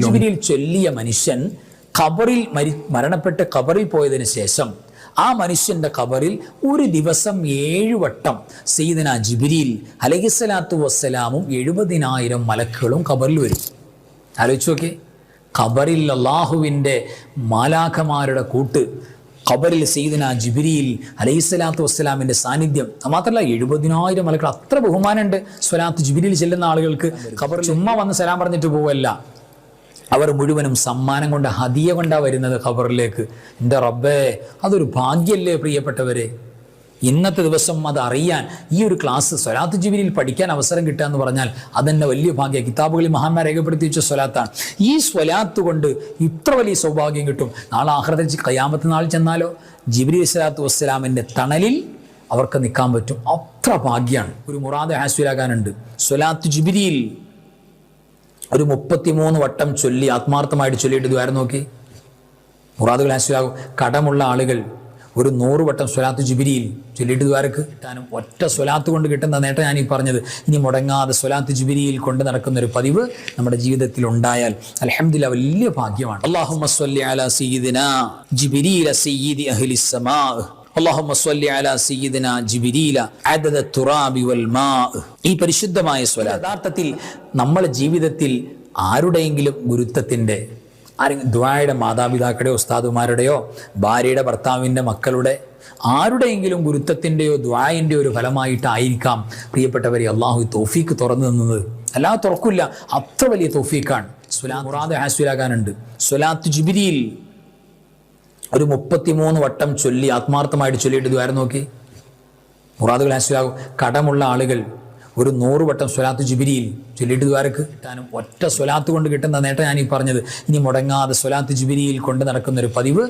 ജിബ്രീൽ ചൊല്ലിയ മനുഷ്യൻ ഖബറിൽ മരണപ്പെട്ട് ഖബറിൽ പോയതിനു ശേഷം ആ മനുഷ്യന്റെ ഖബറിൽ ഒരു ദിവസം 7 വട്ടം സയ്യിദന ജിബ്രീൽ അലൈഹിസ്സലാത്തു വസ്സലാമും 70,000 മലക്കുകളും ഖബറിൽ വരും. ആലോചിച്ച് നോക്കി, ഖബറിൽ അള്ളാഹുവിൻ്റെ മാലാഖമാരുടെ കൂട്ട്, ഖബറിൽ സയ്യിദന ജിബ്രീൽ അലൈഹിസ്സലാത്തു വസ്സലാമിൻ്റെ സാന്നിധ്യം. മാത്രമല്ല 70,000 മലക്കുകൾ, അത്ര ബഹുമാനമുണ്ട് സ്വലാത്ത് ജിബ്രീൽ ചെല്ലുന്ന ആളുകൾക്ക്. ഖബറിൽ ചുമ്മാ വന്ന് സലാം പറഞ്ഞിട്ട് പോവല്ല, അവർ മുഴുവനും സമ്മാനം കൊണ്ട്, ഹദിയ കൊണ്ടാണ് വരുന്നത് ഖബറിലേക്ക്. എൻ്റെ റബ്ബേ, അതൊരു ഭാഗ്യല്ലേ പ്രിയപ്പെട്ടവരെ. ഇന്നത്തെ ദിവസം അത് അറിയാൻ, ഈ ഒരു ക്ലാസ് സ്വലാത്ത് ജിബ്രീൽ പഠിക്കാൻ അവസരം കിട്ടുക എന്ന് പറഞ്ഞാൽ അതെന്നെ വലിയ ഭാഗ്യം. കിതാബുകളിൽ മഹാന്മാർ രേഖപ്പെടുത്തി വെച്ച സ്വലാത്താണ്. ഈ സ്വലാത്ത് കൊണ്ട് ഇത്ര വലിയ സൗഭാഗ്യം കിട്ടും. നാളെ ആഖിറത്തിൽ ഖിയാമത്ത് നാൾ ചെന്നാലോ ജിബ്രീൽ സ്വലാത്തു വസ്സലാമിൻ്റെ തണലിൽ അവർക്ക് നിൽക്കാൻ പറ്റും. അത്ര ഭാഗ്യമാണ്. ഒരു മുറാദ് ഹാസിലാകാനുണ്ട്. സ്വലാത്ത് ജിബ്രീൽ ഒരു 33 വട്ടം ചൊല്ലി, ആത്മാർത്ഥമായിട്ട് ചൊല്ലിയിട്ട് ദ്വാരം നോക്കി, മുറാദുകൾ ഹാസിലാകും. കടമുള്ള ആളുകൾ ഒരു 100 വട്ടം സ്വലാത്ത് ജിബ്രീൽ ചൊല്ലിയിട്ട് ദ്വാരക്ക് കിട്ടാനും, ഒറ്റ സ്വലാത്ത് കൊണ്ട് കിട്ടുന്ന നേട്ടം ഞാൻ ഈ പറഞ്ഞത്. ഇനി മുടങ്ങാതെ സ്വലാത്ത് ജിബ്രീൽ കൊണ്ട് നടക്കുന്ന ഒരു പതിവ് നമ്മുടെ ജീവിതത്തിൽ ഉണ്ടായാൽ അൽഹംദുലില്ലാഹ് വലിയ ഭാഗ്യമാണ്. അല്ലാഹുമ്മ സ്വല്ലി അലാ സയ്യിദിനാ ജിബ്രീല സയ്യിദി അഹ്ലിസ് സമാ. അല്ലാഹുമ്മ സ്വല്ലി അലാ സയ്യിദിനാ ജിബ്രീല അദദ തുറാബി വൽ മാ. ഈ പരിശുദ്ധമായ സ്വലാത്ത് യഥാർത്ഥത്തിൽ നമ്മുടെ ജീവിതത്തിൽ ആരുടെയെങ്കിലും ഗുരുത്വത്തിൻ്റെ, ആരെങ്കിലും ദുആയുടെ, മാതാപിതാക്കളുടെയോ ഉസ്താദുമാരുടെയോ ഭാര്യയുടെ ഭർത്താവിൻ്റെ മക്കളുടെ ആരുടെയെങ്കിലും ഗുരുത്വത്തിൻ്റെയോ ദുആയിൻ്റെയോ ഒരു ഫലമായിട്ടായിരിക്കാം പ്രിയപ്പെട്ടവരെ അള്ളാഹു തൗഫീക്ക് തുറന്നു തന്നത്. അല്ലാതെ തുറക്കില്ല, അത്ര വലിയ തൗഫീക്കാണ്. മുറാദ് ഹാസിലാകാനുണ്ട്. സ്വലാത്ത് ജിബ്രീൽ ഒരു 33 വട്ടം ചൊല്ലി, ആത്മാർത്ഥമായിട്ട് ചൊല്ലിയിട്ട് ദ്വാരം നോക്കി, മുറാദുകൾ ഹാസിലാകും. കടമുള്ള ആളുകൾ ഒരു 100 വട്ടം സ്വലാത്ത് ജിബ്രീൽ ചൊല്ലിയിട്ട് ദ്വാരക്ക് കിട്ടാനും, ഒറ്റ സ്വലാത്ത് കൊണ്ട് കിട്ടുന്ന നേട്ടം ഞാൻ ഈ പറഞ്ഞത്. ഇനി മുടങ്ങാതെ സ്വലാത്ത് ജിബ്രീൽ കൊണ്ട് നടക്കുന്ന ഒരു പതിവ്